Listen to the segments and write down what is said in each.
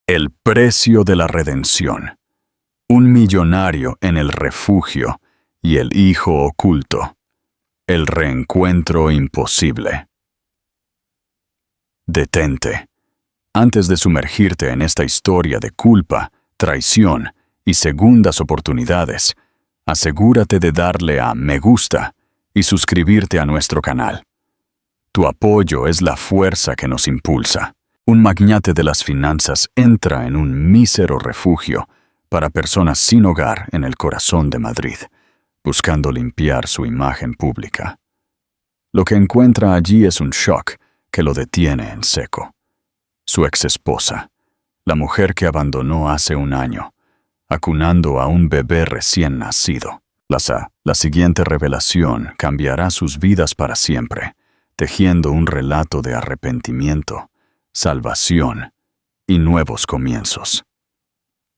El precio de la redención. Un millonario en el refugio y el hijo oculto. El reencuentro imposible. Detente. Antes de sumergirte en esta historia de culpa, traición y segundas oportunidades, asegúrate de darle a me gusta y suscribirte a nuestro canal. Tu apoyo es la fuerza que nos impulsa. Un magnate de las finanzas entra en un mísero refugio para personas sin hogar en el corazón de Madrid, buscando limpiar su imagen pública. Lo que encuentra allí es un shock que lo detiene en seco. Su exesposa, la mujer que abandonó hace un año, acunando a un bebé recién nacido. La siguiente revelación cambiará sus vidas para siempre, tejiendo un relato de arrepentimiento, salvación y nuevos comienzos.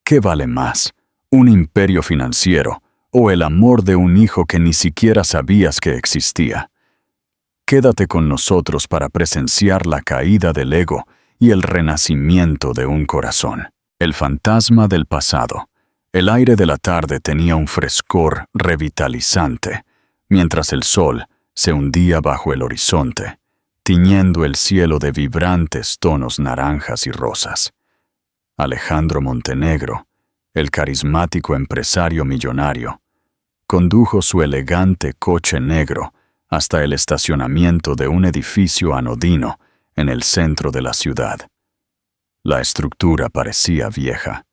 ¿Qué vale más, un imperio financiero o el amor de un hijo que ni siquiera sabías que existía? Quédate con nosotros para presenciar la caída del ego y el renacimiento de un corazón. El fantasma del pasado. El aire de la tarde tenía un frescor revitalizante, mientras el sol se hundía bajo el horizonte, tiñendo el cielo de vibrantes tonos naranjas y rosas. Alejandro Montenegro, el carismático empresario millonario, condujo su elegante coche negro hasta el estacionamiento de un edificio anodino en el centro de la ciudad. La estructura parecía vieja,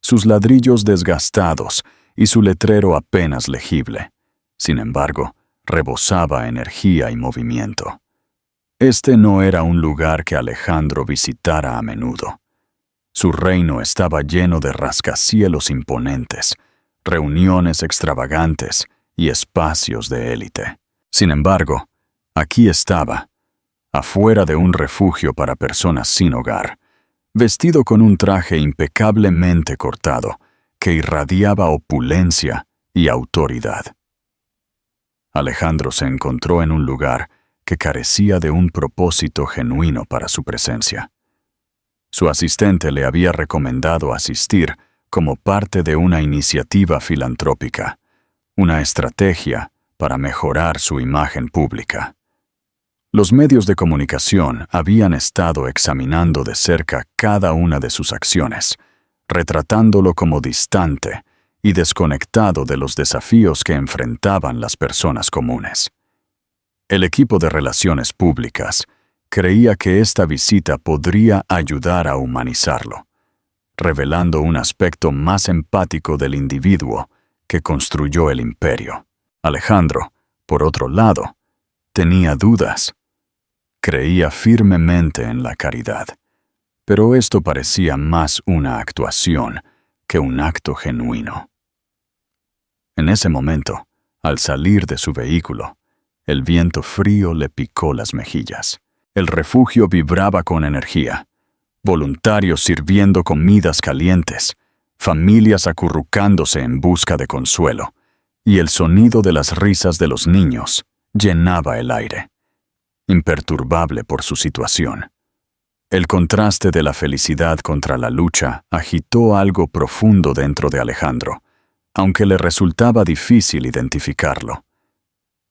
sus ladrillos desgastados y su letrero apenas legible. Sin embargo, rebosaba energía y movimiento. Este no era un lugar que Alejandro visitara a menudo. Su reino estaba lleno de rascacielos imponentes, reuniones extravagantes y espacios de élite. Sin embargo, aquí estaba, afuera de un refugio para personas sin hogar, vestido con un traje impecablemente cortado que irradiaba opulencia y autoridad. Alejandro se encontró en un lugar que carecía de un propósito genuino para su presencia. Su asistente le había recomendado asistir como parte de una iniciativa filantrópica, una estrategia para mejorar su imagen pública. Los medios de comunicación habían estado examinando de cerca cada una de sus acciones, retratándolo como distante y desconectado de los desafíos que enfrentaban las personas comunes. El equipo de relaciones públicas creía que esta visita podría ayudar a humanizarlo, revelando un aspecto más empático del individuo que construyó el imperio. Alejandro, por otro lado, tenía dudas. Creía firmemente en la caridad, pero esto parecía más una actuación que un acto genuino. En ese momento, al salir de su vehículo, el viento frío le picó las mejillas. El refugio vibraba con energía, voluntarios sirviendo comidas calientes, familias acurrucándose en busca de consuelo, y el sonido de las risas de los niños llenaba el aire, imperturbable por su situación. El contraste de la felicidad contra la lucha agitó algo profundo dentro de Alejandro, aunque le resultaba difícil identificarlo.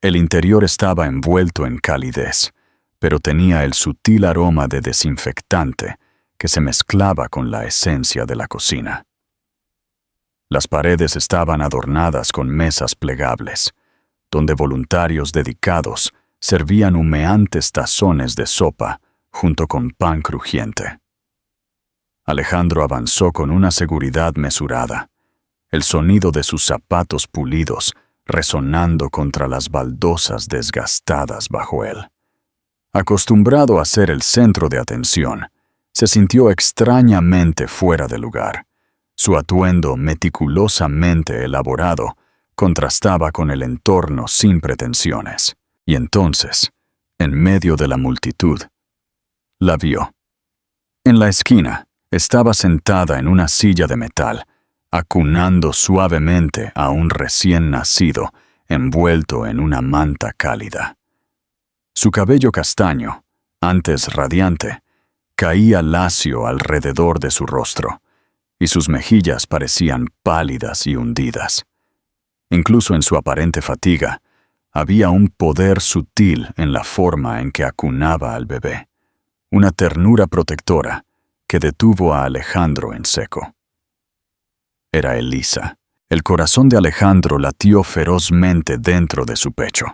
El interior estaba envuelto en calidez, pero tenía el sutil aroma de desinfectante que se mezclaba con la esencia de la cocina. Las paredes estaban adornadas con mesas plegables, donde voluntarios dedicados servían humeantes tazones de sopa junto con pan crujiente. Alejandro avanzó con una seguridad mesurada, el sonido de sus zapatos pulidos resonando contra las baldosas desgastadas bajo él. Acostumbrado a ser el centro de atención, se sintió extrañamente fuera de lugar. Su atuendo meticulosamente elaborado contrastaba con el entorno sin pretensiones. Y entonces, en medio de la multitud, la vio. En la esquina, estaba sentada en una silla de metal, acunando suavemente a un recién nacido envuelto en una manta cálida. Su cabello castaño, antes radiante, caía lacio alrededor de su rostro, y sus mejillas parecían pálidas y hundidas. Incluso en su aparente fatiga, había un poder sutil en la forma en que acunaba al bebé, una ternura protectora que detuvo a Alejandro en seco. Era Elisa. El corazón de Alejandro latió ferozmente dentro de su pecho.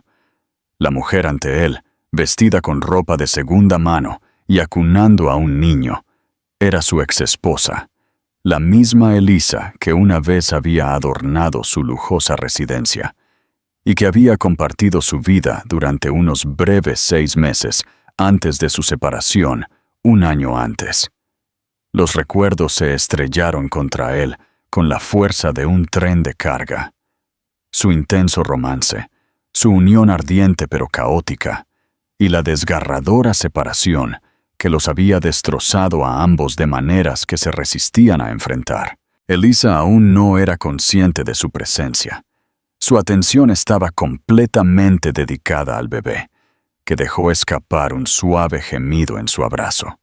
La mujer ante él, vestida con ropa de segunda mano y acunando a un niño, era su exesposa, la misma Elisa que una vez había adornado su lujosa residencia y que había compartido su vida durante unos breves 6 meses antes de su separación, un año antes. Los recuerdos se estrellaron contra él con la fuerza de un tren de carga. Su intenso romance, su unión ardiente pero caótica, y la desgarradora separación que los había destrozado a ambos de maneras que se resistían a enfrentar. Elisa aún no era consciente de su presencia. Su atención estaba completamente dedicada al bebé, que dejó escapar un suave gemido en su abrazo.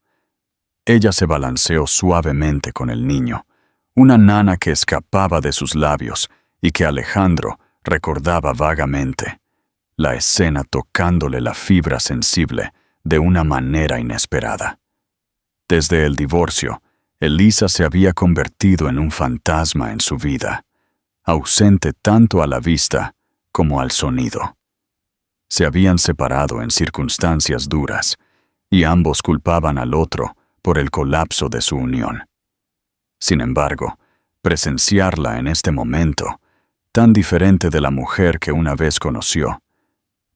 Ella se balanceó suavemente con el niño, una nana que escapaba de sus labios y que Alejandro recordaba vagamente, la escena tocándole la fibra sensible de una manera inesperada. Desde el divorcio, Elisa se había convertido en un fantasma en su vida, ausente tanto a la vista como al sonido. Se habían separado en circunstancias duras, y ambos culpaban al otro por el colapso de su unión. Sin embargo, presenciarla en este momento, tan diferente de la mujer que una vez conoció,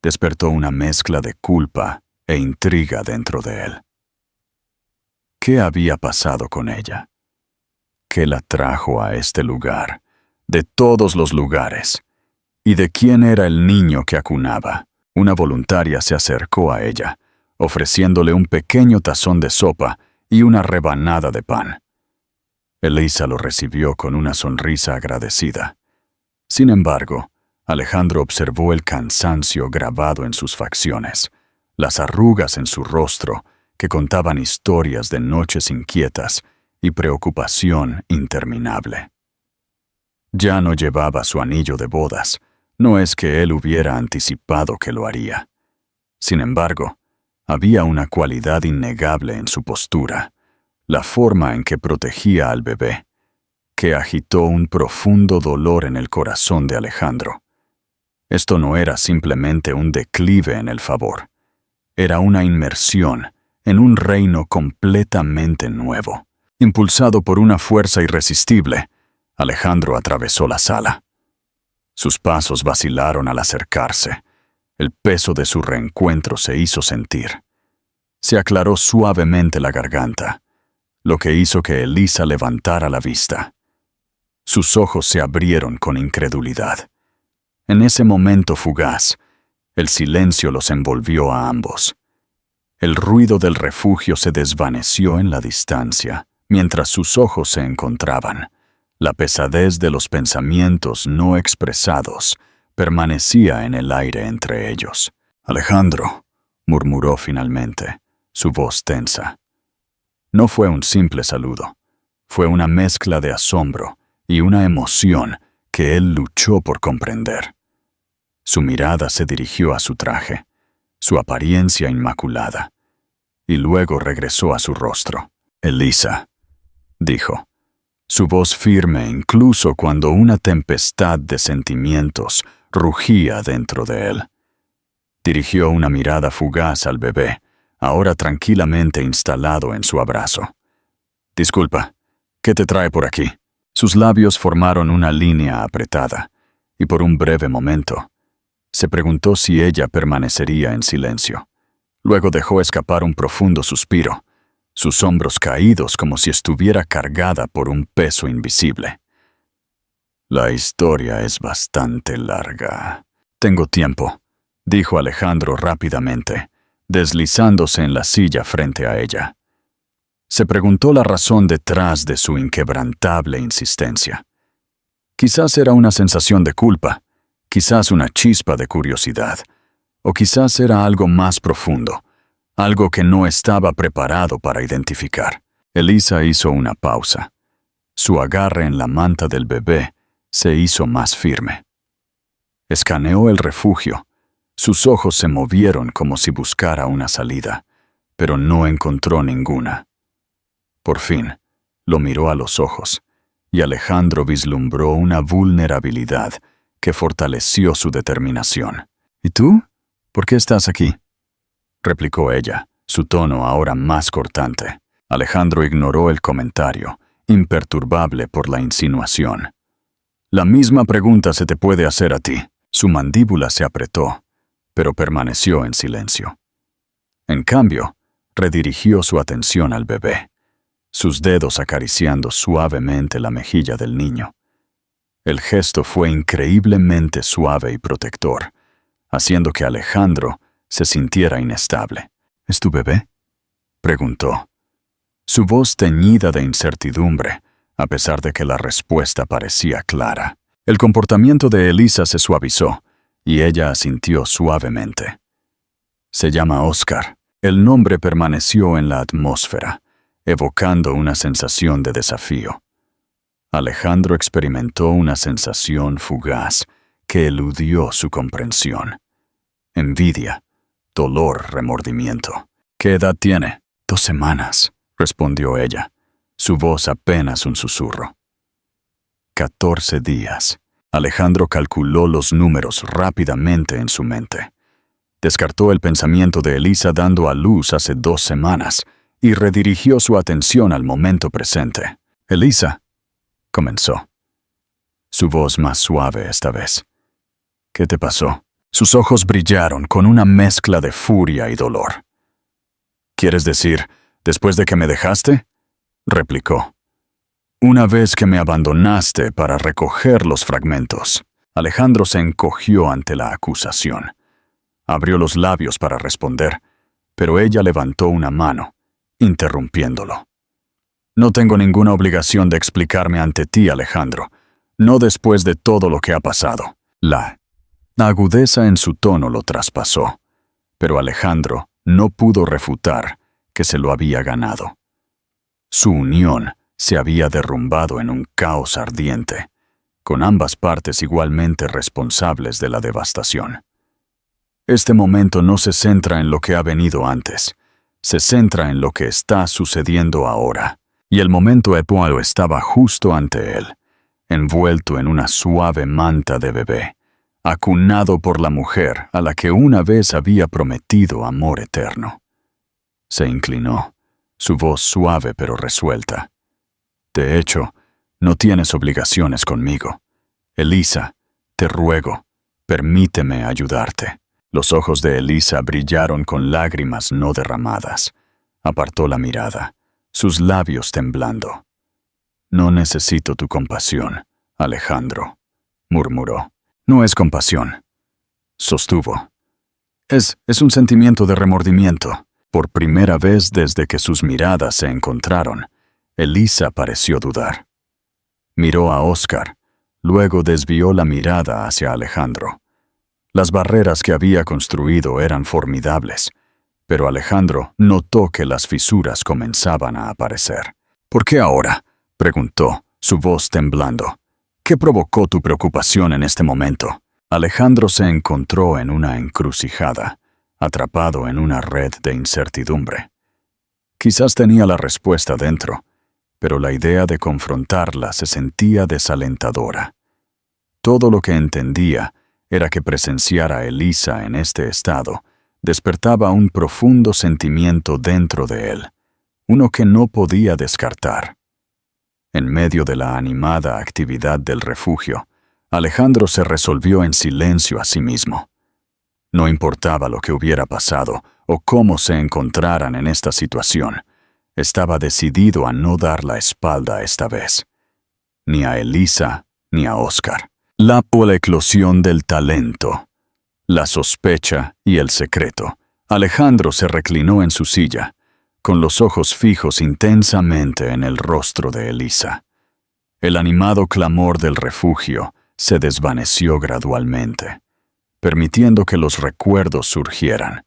despertó una mezcla de culpa e intriga dentro de él. ¿Qué había pasado con ella? ¿Qué la trajo a este lugar, de todos los lugares? ¿Y de quién era el niño que acunaba? Una voluntaria se acercó a ella, ofreciéndole un pequeño tazón de sopa y una rebanada de pan. Elisa lo recibió con una sonrisa agradecida. Sin embargo, Alejandro observó el cansancio grabado en sus facciones, las arrugas en su rostro que contaban historias de noches inquietas y preocupación interminable. Ya no llevaba su anillo de bodas, no es que él hubiera anticipado que lo haría. Sin embargo, había una cualidad innegable en su postura, la forma en que protegía al bebé, que agitó un profundo dolor en el corazón de Alejandro. Esto no era simplemente un declive en el favor, era una inmersión en un reino completamente nuevo. Impulsado por una fuerza irresistible, Alejandro atravesó la sala. Sus pasos vacilaron al acercarse. El peso de su reencuentro se hizo sentir. Se aclaró suavemente la garganta, lo que hizo que Elisa levantara la vista. Sus ojos se abrieron con incredulidad. En ese momento fugaz, el silencio los envolvió a ambos. El ruido del refugio se desvaneció en la distancia, mientras sus ojos se encontraban. La pesadez de los pensamientos no expresados permanecía en el aire entre ellos. «Alejandro», murmuró finalmente, su voz tensa. No fue un simple saludo, fue una mezcla de asombro y una emoción que él luchó por comprender. Su mirada se dirigió a su traje, su apariencia inmaculada, y luego regresó a su rostro. «Elisa», dijo, su voz firme incluso cuando una tempestad de sentimientos rugía dentro de él. Dirigió una mirada fugaz al bebé, ahora tranquilamente instalado en su abrazo. «Disculpa, ¿qué te trae por aquí?» Sus labios formaron una línea apretada, y por un breve momento, se preguntó si ella permanecería en silencio. Luego dejó escapar un profundo suspiro, sus hombros caídos como si estuviera cargada por un peso invisible. «La historia es bastante larga. Tengo tiempo», dijo Alejandro rápidamente, deslizándose en la silla frente a ella. Se preguntó la razón detrás de su inquebrantable insistencia. Quizás era una sensación de culpa, quizás una chispa de curiosidad, o quizás era algo más profundo, algo que no estaba preparado para identificar. Elisa hizo una pausa. Su agarre en la manta del bebé se hizo más firme. Escaneó el refugio. Sus ojos se movieron como si buscara una salida, pero no encontró ninguna. Por fin, lo miró a los ojos, y Alejandro vislumbró una vulnerabilidad que fortaleció su determinación. ¿Y tú? ¿Por qué estás aquí?, replicó ella, su tono ahora más cortante. Alejandro ignoró el comentario, imperturbable por la insinuación. La misma pregunta se te puede hacer a ti. Su mandíbula se apretó, pero permaneció en silencio. En cambio, redirigió su atención al bebé, sus dedos acariciando suavemente la mejilla del niño. El gesto fue increíblemente suave y protector, haciendo que Alejandro se sintiera inestable. ¿Es tu bebé?, preguntó. Su voz teñida de incertidumbre, a pesar de que la respuesta parecía clara. El comportamiento de Elisa se suavizó, y ella asintió suavemente. Se llama Oscar. El nombre permaneció en la atmósfera, evocando una sensación de desafío. Alejandro experimentó una sensación fugaz que eludió su comprensión. Envidia, dolor, remordimiento. ¿Qué edad tiene? 2 semanas, respondió ella, su voz apenas un susurro. 14 días. Alejandro calculó los números rápidamente en su mente. Descartó el pensamiento de Elisa dando a luz hace 2 semanas y redirigió su atención al momento presente. «Elisa», comenzó. Su voz más suave esta vez. «¿Qué te pasó?» Sus ojos brillaron con una mezcla de furia y dolor. «¿Quieres decir, después de que me dejaste?», replicó. «Una vez que me abandonaste para recoger los fragmentos». Alejandro se encogió ante la acusación. Abrió los labios para responder, pero ella levantó una mano, interrumpiéndolo. «No tengo ninguna obligación de explicarme ante ti, Alejandro, no después de todo lo que ha pasado». La agudeza en su tono lo traspasó, pero Alejandro no pudo refutar que se lo había ganado. Su unión se había derrumbado en un caos ardiente, con ambas partes igualmente responsables de la devastación. Este momento no se centra en lo que ha venido antes, se centra en lo que está sucediendo ahora, y el momento actual estaba justo ante él, envuelto en una suave manta de bebé, acunado por la mujer a la que una vez había prometido amor eterno. Se inclinó, su voz suave pero resuelta. «De hecho, no tienes obligaciones conmigo. Elisa, te ruego, permíteme ayudarte». Los ojos de Elisa brillaron con lágrimas no derramadas. Apartó la mirada, sus labios temblando. «No necesito tu compasión, Alejandro», murmuró. «No es compasión», sostuvo. Es un sentimiento de remordimiento». Por primera vez desde que sus miradas se encontraron, Elisa pareció dudar. Miró a Oscar, luego desvió la mirada hacia Alejandro. Las barreras que había construido eran formidables, pero Alejandro notó que las fisuras comenzaban a aparecer. «¿Por qué ahora?», preguntó, su voz temblando. «¿Qué provocó tu preocupación en este momento?». Alejandro se encontró en una encrucijada, atrapado en una red de incertidumbre. Quizás tenía la respuesta dentro, pero la idea de confrontarla se sentía desalentadora. Todo lo que entendía era que presenciar a Elisa en este estado despertaba un profundo sentimiento dentro de él, uno que no podía descartar. En medio de la animada actividad del refugio, Alejandro se resolvió en silencio a sí mismo. No importaba lo que hubiera pasado o cómo se encontraran en esta situación, estaba decidido a no dar la espalda esta vez. Ni a Elisa ni a Oscar. La eclosión del talento, la sospecha y el secreto. Alejandro se reclinó en su silla, con los ojos fijos intensamente en el rostro de Elisa. El animado clamor del refugio se desvaneció gradualmente, permitiendo que los recuerdos surgieran,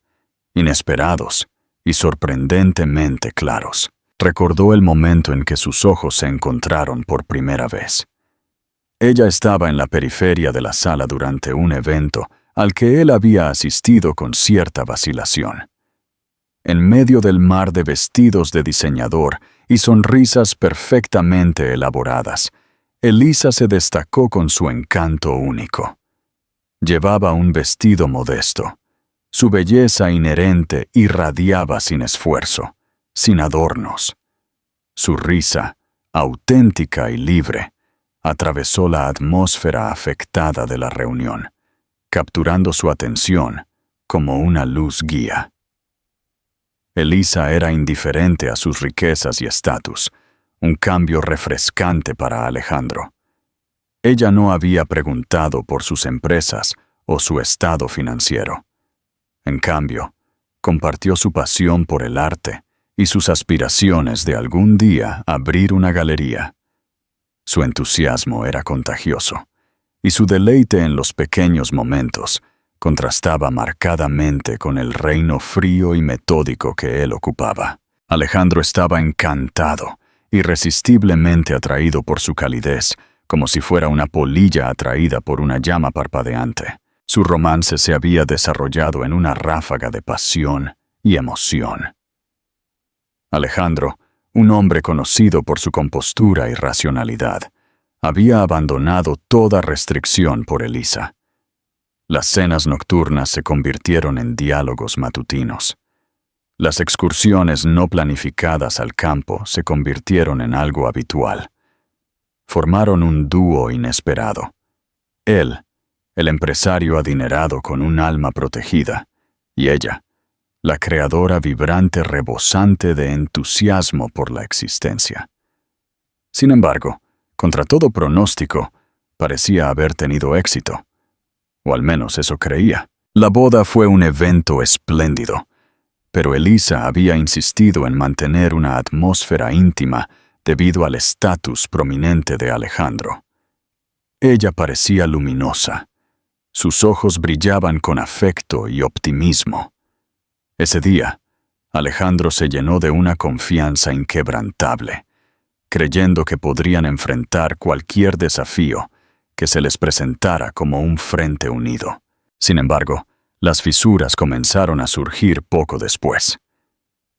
inesperados, y sorprendentemente claros. Recordó el momento en que sus ojos se encontraron por primera vez. Ella estaba en la periferia de la sala durante un evento al que él había asistido con cierta vacilación. En medio del mar de vestidos de diseñador y sonrisas perfectamente elaboradas, Elisa se destacó con su encanto único. Llevaba un vestido modesto. Su belleza inherente irradiaba sin esfuerzo, sin adornos. Su risa, auténtica y libre, atravesó la atmósfera afectada de la reunión, capturando su atención como una luz guía. Elisa era indiferente a sus riquezas y estatus, un cambio refrescante para Alejandro. Ella no había preguntado por sus empresas o su estado financiero. En cambio, compartió su pasión por el arte y sus aspiraciones de algún día abrir una galería. Su entusiasmo era contagioso, y su deleite en los pequeños momentos contrastaba marcadamente con el reino frío y metódico que él ocupaba. Alejandro estaba encantado, irresistiblemente atraído por su calidez, como si fuera una polilla atraída por una llama parpadeante. Su romance se había desarrollado en una ráfaga de pasión y emoción. Alejandro, un hombre conocido por su compostura y racionalidad, había abandonado toda restricción por Elisa. Las cenas nocturnas se convirtieron en diálogos matutinos. Las excursiones no planificadas al campo se convirtieron en algo habitual. Formaron un dúo inesperado. Él, el empresario adinerado con un alma protegida, y ella, la creadora vibrante rebosante de entusiasmo por la existencia. Sin embargo, contra todo pronóstico, parecía haber tenido éxito. O al menos eso creía. La boda fue un evento espléndido, pero Elisa había insistido en mantener una atmósfera íntima debido al estatus prominente de Alejandro. Ella parecía luminosa. Sus ojos brillaban con afecto y optimismo. Ese día, Alejandro se llenó de una confianza inquebrantable, creyendo que podrían enfrentar cualquier desafío que se les presentara como un frente unido. Sin embargo, las fisuras comenzaron a surgir poco después.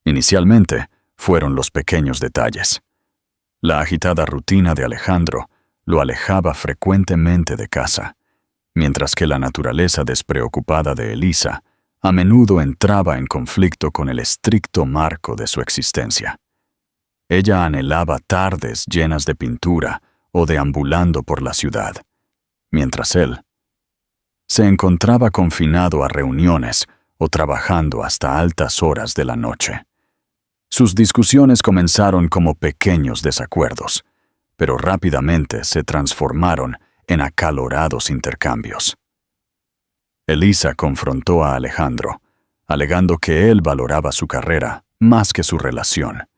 Inicialmente, fueron los pequeños detalles. La agitada rutina de Alejandro lo alejaba frecuentemente de casa, mientras que la naturaleza despreocupada de Elisa a menudo entraba en conflicto con el estricto marco de su existencia. Ella anhelaba tardes llenas de pintura o deambulando por la ciudad, mientras él se encontraba confinado a reuniones o trabajando hasta altas horas de la noche. Sus discusiones comenzaron como pequeños desacuerdos, pero rápidamente se transformaron en acalorados intercambios. Elisa confrontó a Alejandro, alegando que él valoraba su carrera más que su relación,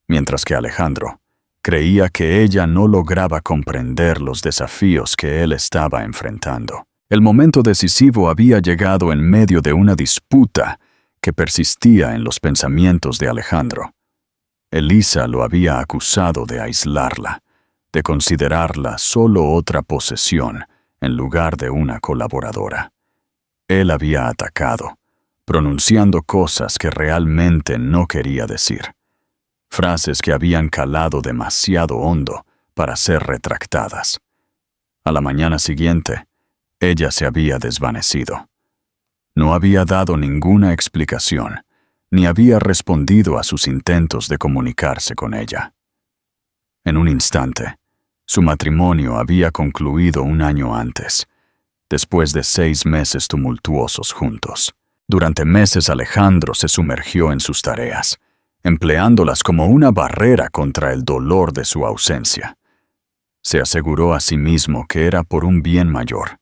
mientras que Alejandro creía que ella no lograba comprender los desafíos que él estaba enfrentando. El momento decisivo había llegado en medio de una disputa que persistía en los pensamientos de Alejandro. Elisa lo había acusado de aislarla, de considerarla solo otra posesión en lugar de una colaboradora. Él había atacado, pronunciando cosas que realmente no quería decir, frases que habían calado demasiado hondo para ser retractadas. A la mañana siguiente, ella se había desvanecido. No había dado ninguna explicación, ni había respondido a sus intentos de comunicarse con ella. En un instante, su matrimonio había concluido un año antes, después de 6 meses tumultuosos juntos. Durante meses Alejandro se sumergió en sus tareas, empleándolas como una barrera contra el dolor de su ausencia. Se aseguró a sí mismo que era por un bien mayor,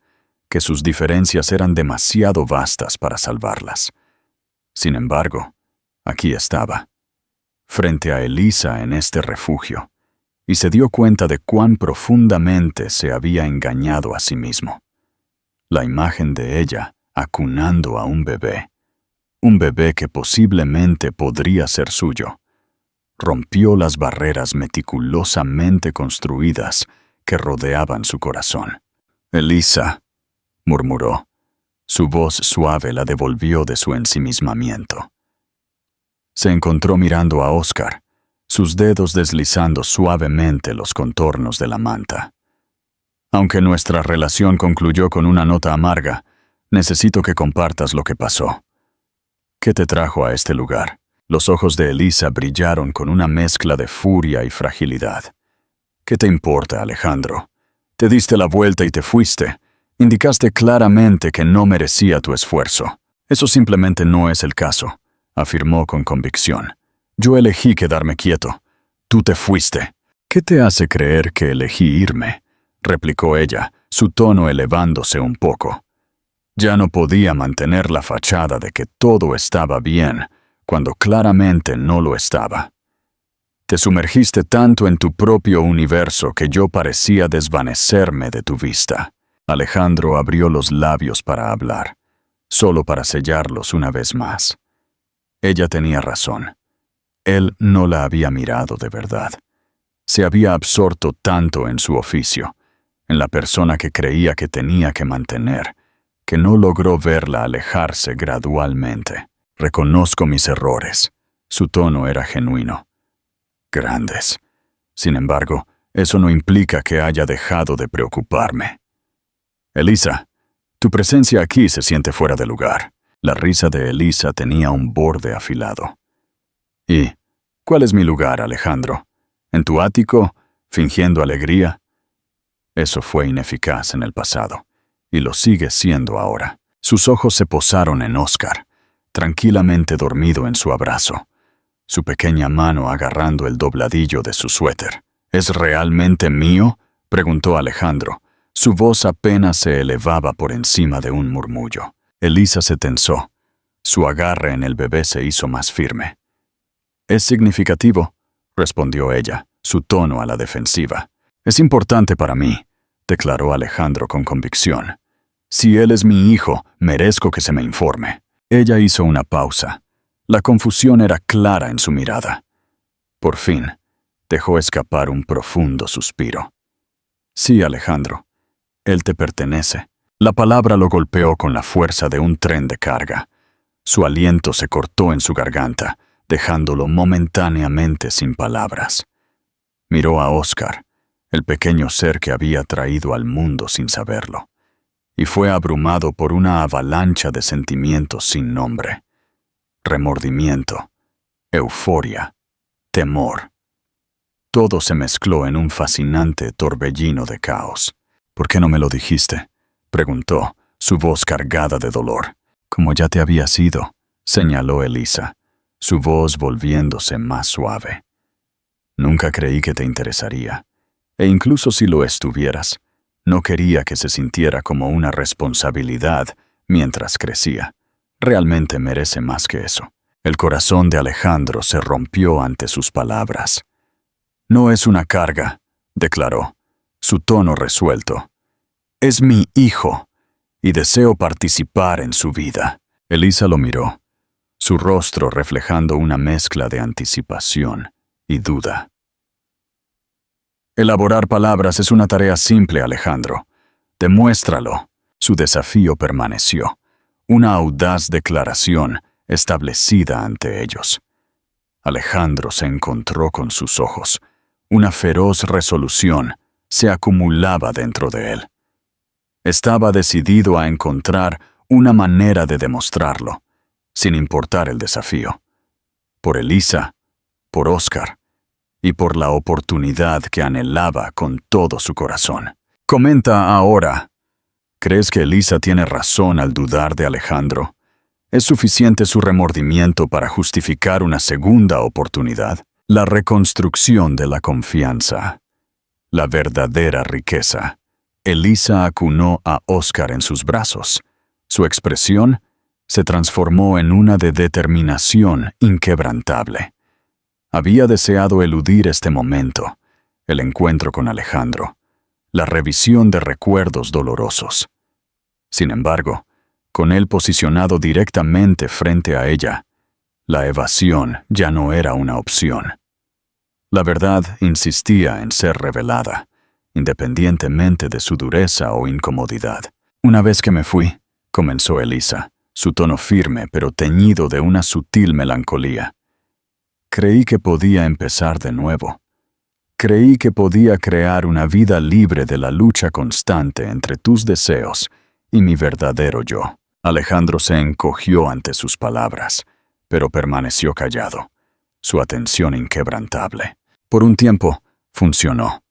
que sus diferencias eran demasiado vastas para salvarlas. Sin embargo, aquí estaba, frente a Elisa en este refugio, y se dio cuenta de cuán profundamente se había engañado a sí mismo. La imagen de ella acunando a un bebé, un bebé que posiblemente podría ser suyo. Rompió las barreras meticulosamente construidas que rodeaban su corazón. «Elisa», murmuró. Su voz suave la devolvió de su ensimismamiento. Se encontró mirando a Oscar, sus dedos deslizando suavemente los contornos de la manta. «Aunque nuestra relación concluyó con una nota amarga, necesito que compartas lo que pasó. ¿Qué te trajo a este lugar?» Los ojos de Elisa brillaron con una mezcla de furia y fragilidad. «¿Qué te importa, Alejandro? Te diste la vuelta y te fuiste. Indicaste claramente que no merecía tu esfuerzo. Eso simplemente no es el caso», afirmó con convicción. «Yo elegí quedarme quieto. Tú te fuiste». «¿Qué te hace creer que elegí irme?», replicó ella, su tono elevándose un poco. Ya no podía mantener la fachada de que todo estaba bien, cuando claramente no lo estaba. «Te sumergiste tanto en tu propio universo que yo parecía desvanecerme de tu vista». Alejandro abrió los labios para hablar, solo para sellarlos una vez más. Ella tenía razón. Él no la había mirado de verdad. Se había absorto tanto en su oficio, en la persona que creía que tenía que mantener, que no logró verla alejarse gradualmente. «Reconozco mis errores». Su tono era genuino. «Grandes. Sin embargo, eso no implica que haya dejado de preocuparme». «Elisa, tu presencia aquí se siente fuera de lugar». La risa de Elisa tenía un borde afilado. «¿Y cuál es mi lugar, Alejandro? ¿En tu ático, fingiendo alegría?» Eso fue ineficaz en el pasado, y lo sigue siendo ahora. Sus ojos se posaron en Oscar, tranquilamente dormido en su abrazo, su pequeña mano agarrando el dobladillo de su suéter. «¿Es realmente mío?», preguntó Alejandro. Su voz apenas se elevaba por encima de un murmullo. Elisa se tensó. Su agarre en el bebé se hizo más firme. «Es significativo», respondió ella, su tono a la defensiva. «Es importante para mí», declaró Alejandro con convicción. «Si él es mi hijo, merezco que se me informe». Ella hizo una pausa. La confusión era clara en su mirada. Por fin, dejó escapar un profundo suspiro. «Sí, Alejandro, él te pertenece». La palabra lo golpeó con la fuerza de un tren de carga. Su aliento se cortó en su garganta, dejándolo momentáneamente sin palabras. Miró a Oscar, el pequeño ser que había traído al mundo sin saberlo, y fue abrumado por una avalancha de sentimientos sin nombre. Remordimiento, euforia, temor. Todo se mezcló en un fascinante torbellino de caos. «¿Por qué no me lo dijiste?», preguntó, su voz cargada de dolor. «Como ya te habías ido», señaló Elisa, su voz volviéndose más suave. «Nunca creí que te interesaría, e incluso si lo estuvieras, no quería que se sintiera como una responsabilidad mientras crecía. Realmente merece más que eso». El corazón de Alejandro se rompió ante sus palabras. «No es una carga», declaró, su tono resuelto. «Es mi hijo, y deseo participar en su vida». Elisa lo miró, su rostro reflejando una mezcla de anticipación y duda. «Elaborar palabras es una tarea simple, Alejandro. Demuéstralo». Su desafío permaneció, una audaz declaración establecida ante ellos. Alejandro se encontró con sus ojos. Una feroz resolución se acumulaba dentro de él. Estaba decidido a encontrar una manera de demostrarlo, sin importar el desafío. Por Elisa, por Oscar, y por la oportunidad que anhelaba con todo su corazón. «Comenta ahora. ¿Crees que Elisa tiene razón al dudar de Alejandro? ¿Es suficiente su remordimiento para justificar una segunda oportunidad? La reconstrucción de la confianza. La verdadera riqueza». Elisa acunó a Oscar en sus brazos. Su expresión se transformó en una de determinación inquebrantable. Había deseado eludir este momento, el encuentro con Alejandro, la revisión de recuerdos dolorosos. Sin embargo, con él posicionado directamente frente a ella. La evasión ya no era una opción. La verdad insistía en ser revelada, independientemente de su dureza o incomodidad. Una vez que me fui, comenzó Elisa, su tono firme pero teñido de una sutil melancolía. Creí que podía empezar de nuevo. Creí que podía crear una vida libre de la lucha constante entre tus deseos y mi verdadero yo. Alejandro se encogió ante sus palabras, pero permaneció callado, su atención inquebrantable. Por un tiempo, funcionó.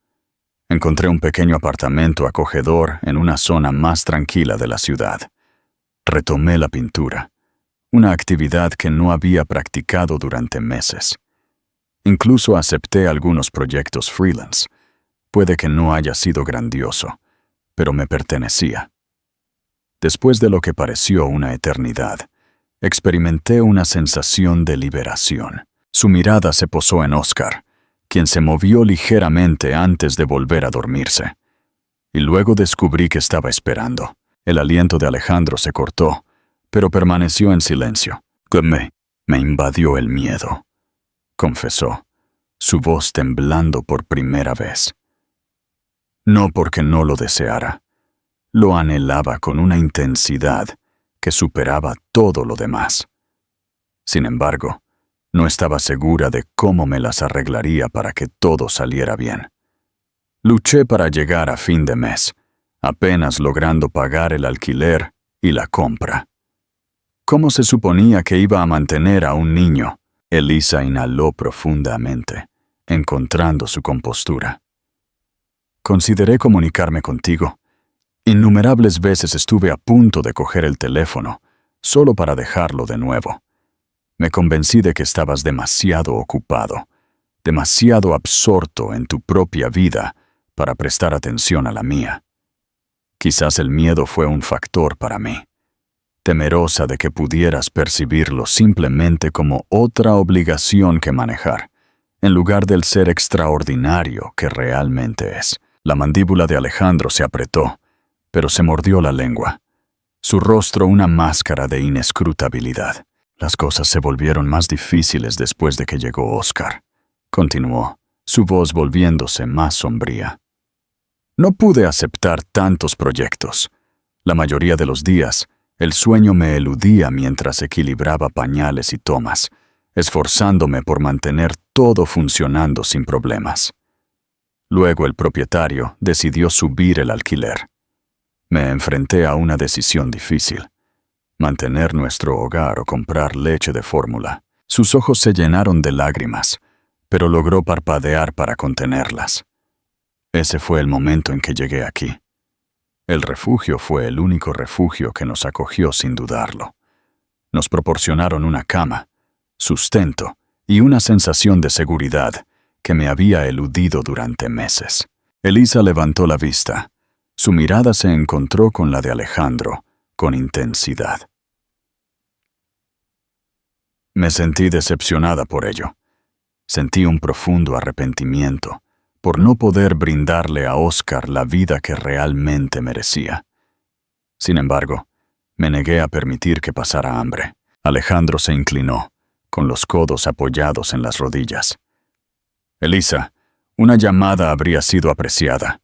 Encontré un pequeño apartamento acogedor en una zona más tranquila de la ciudad. Retomé la pintura, una actividad que no había practicado durante meses. Incluso acepté algunos proyectos freelance. Puede que no haya sido grandioso, pero me pertenecía. Después de lo que pareció una eternidad, experimenté una sensación de liberación. Su mirada se posó en Oscar, quien se movió ligeramente antes de volver a dormirse. Y luego descubrí que estaba esperando. El aliento de Alejandro se cortó, pero permaneció en silencio. Me invadió el miedo, confesó, su voz temblando por primera vez. No porque no lo deseara, lo anhelaba con una intensidad que superaba todo lo demás. Sin embargo, no estaba segura de cómo me las arreglaría para que todo saliera bien. Luché para llegar a fin de mes, apenas logrando pagar el alquiler y la compra. ¿Cómo se suponía que iba a mantener a un niño? Elisa inhaló profundamente, encontrando su compostura. Consideré comunicarme contigo. Innumerables veces estuve a punto de coger el teléfono, solo para dejarlo de nuevo. Me convencí de que estabas demasiado ocupado, demasiado absorto en tu propia vida para prestar atención a la mía. Quizás el miedo fue un factor para mí, temerosa de que pudieras percibirlo simplemente como otra obligación que manejar, en lugar del ser extraordinario que realmente es. La mandíbula de Alejandro se apretó, pero se mordió la lengua, su rostro una máscara de inescrutabilidad. Las cosas se volvieron más difíciles después de que llegó Oscar, continuó, su voz volviéndose más sombría. No pude aceptar tantos proyectos. La mayoría de los días, el sueño me eludía mientras equilibraba pañales y tomas, esforzándome por mantener todo funcionando sin problemas. Luego el propietario decidió subir el alquiler. Me enfrenté a una decisión difícil: mantener nuestro hogar o comprar leche de fórmula. Sus ojos se llenaron de lágrimas, pero logró parpadear para contenerlas. Ese fue el momento en que llegué aquí. El refugio fue el único refugio que nos acogió sin dudarlo. Nos proporcionaron una cama, sustento y una sensación de seguridad que me había eludido durante meses. Elisa levantó la vista. Su mirada se encontró con la de Alejandro, con intensidad. Me sentí decepcionada por ello. Sentí un profundo arrepentimiento por no poder brindarle a Oscar la vida que realmente merecía. Sin embargo, me negué a permitir que pasara hambre. Alejandro se inclinó, con los codos apoyados en las rodillas. Elisa, una llamada habría sido apreciada.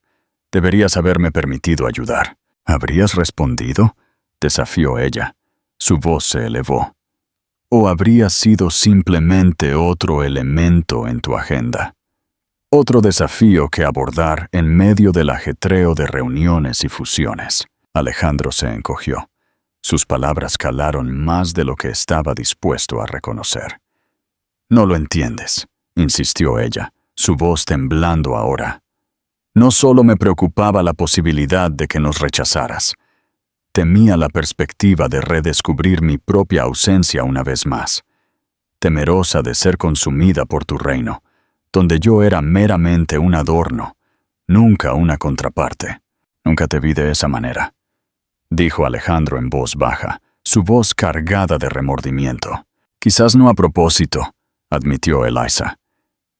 Deberías haberme permitido ayudar. ¿Habrías respondido?, desafió ella. Su voz se elevó. ¿O habría sido simplemente otro elemento en tu agenda? Otro desafío que abordar en medio del ajetreo de reuniones y fusiones. Alejandro se encogió. Sus palabras calaron más de lo que estaba dispuesto a reconocer. No lo entiendes, insistió ella, su voz temblando ahora. No solo me preocupaba la posibilidad de que nos rechazaras. Temía la perspectiva de redescubrir mi propia ausencia una vez más, temerosa de ser consumida por tu reino, donde yo era meramente un adorno, nunca una contraparte. Nunca te vi de esa manera, dijo Alejandro en voz baja, su voz cargada de remordimiento. Quizás no a propósito, admitió Elisa.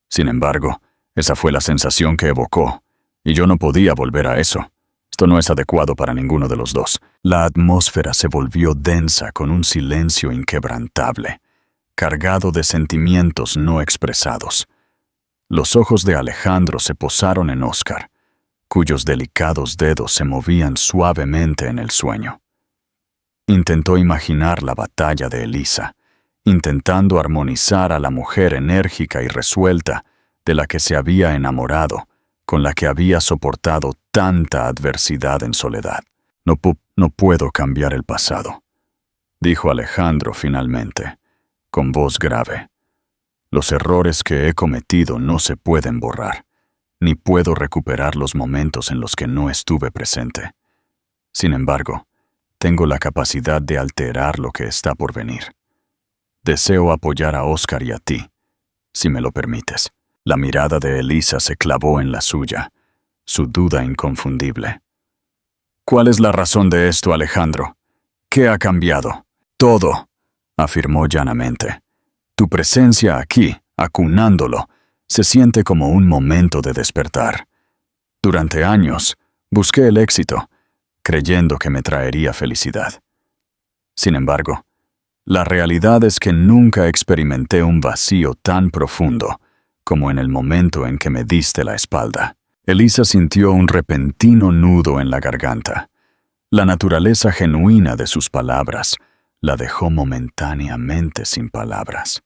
Sin embargo, esa fue la sensación que evocó, y yo no podía volver a eso. Esto no es adecuado para ninguno de los dos. La atmósfera se volvió densa con un silencio inquebrantable, cargado de sentimientos no expresados. Los ojos de Alejandro se posaron en Óscar, cuyos delicados dedos se movían suavemente en el sueño. Intentó imaginar la batalla de Elisa, intentando armonizar a la mujer enérgica y resuelta de la que se había enamorado, con la que había soportado tanta adversidad en soledad. No puedo cambiar el pasado, dijo Alejandro finalmente, con voz grave. Los errores que he cometido no se pueden borrar, ni puedo recuperar los momentos en los que no estuve presente. Sin embargo, tengo la capacidad de alterar lo que está por venir. Deseo apoyar a Óscar y a ti, si me lo permites. La mirada de Elisa se clavó en la suya, su duda inconfundible. ¿Cuál es la razón de esto, Alejandro? ¿Qué ha cambiado? Todo, afirmó llanamente. Tu presencia aquí, acunándolo, se siente como un momento de despertar. Durante años, busqué el éxito, creyendo que me traería felicidad. Sin embargo, la realidad es que nunca experimenté un vacío tan profundo como en el momento en que me diste la espalda. Elisa sintió un repentino nudo en la garganta. La naturaleza genuina de sus palabras la dejó momentáneamente sin palabras.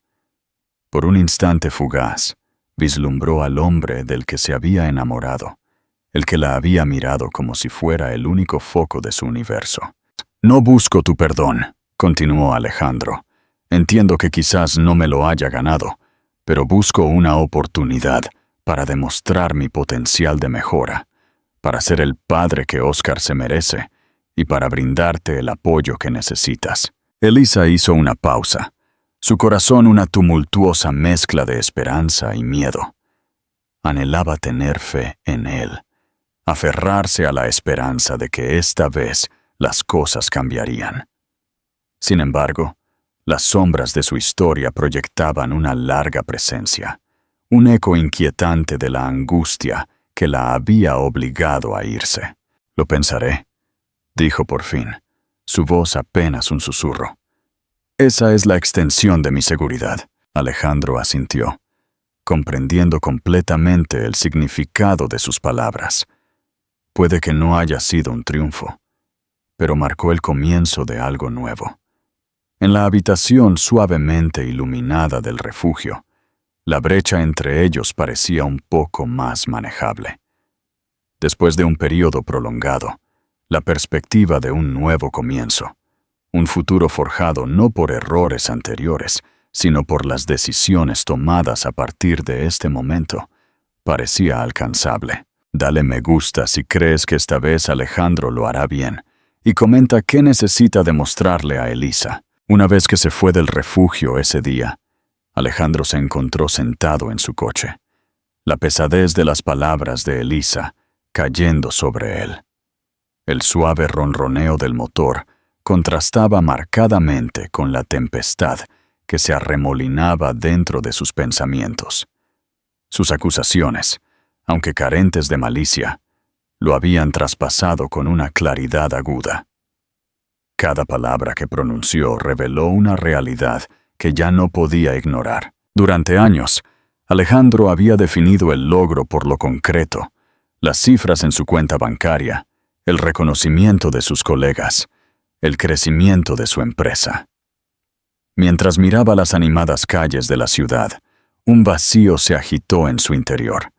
Por un instante fugaz, vislumbró al hombre del que se había enamorado, el que la había mirado como si fuera el único foco de su universo. No busco tu perdón, continuó Alejandro. Entiendo que quizás no me lo haya ganado, pero busco una oportunidad para demostrar mi potencial de mejora, para ser el padre que Óscar se merece y para brindarte el apoyo que necesitas. Elisa hizo una pausa, su corazón una tumultuosa mezcla de esperanza y miedo. Anhelaba tener fe en él, aferrarse a la esperanza de que esta vez las cosas cambiarían. Sin embargo, las sombras de su historia proyectaban una larga presencia, un eco inquietante de la angustia que la había obligado a irse. Lo pensaré, dijo por fin, su voz apenas un susurro. Esa es la extensión de mi seguridad. Alejandro asintió, comprendiendo completamente el significado de sus palabras. Puede que no haya sido un triunfo, pero marcó el comienzo de algo nuevo. En la habitación suavemente iluminada del refugio, la brecha entre ellos parecía un poco más manejable. Después de un período prolongado, la perspectiva de un nuevo comienzo, un futuro forjado no por errores anteriores, sino por las decisiones tomadas a partir de este momento, parecía alcanzable. Dale me gusta si crees que esta vez Alejandro lo hará bien, y comenta qué necesita demostrarle a Elisa. Una vez que se fue del refugio ese día, Alejandro se encontró sentado en su coche, la pesadez de las palabras de Elisa cayendo sobre él. El suave ronroneo del motor contrastaba marcadamente con la tempestad que se arremolinaba dentro de sus pensamientos. Sus acusaciones, aunque carentes de malicia, lo habían traspasado con una claridad aguda. Cada palabra que pronunció reveló una realidad que ya no podía ignorar. Durante años, Alejandro había definido el logro por lo concreto, las cifras en su cuenta bancaria, el reconocimiento de sus colegas, el crecimiento de su empresa. Mientras miraba las animadas calles de la ciudad, un vacío se agitó en su interior.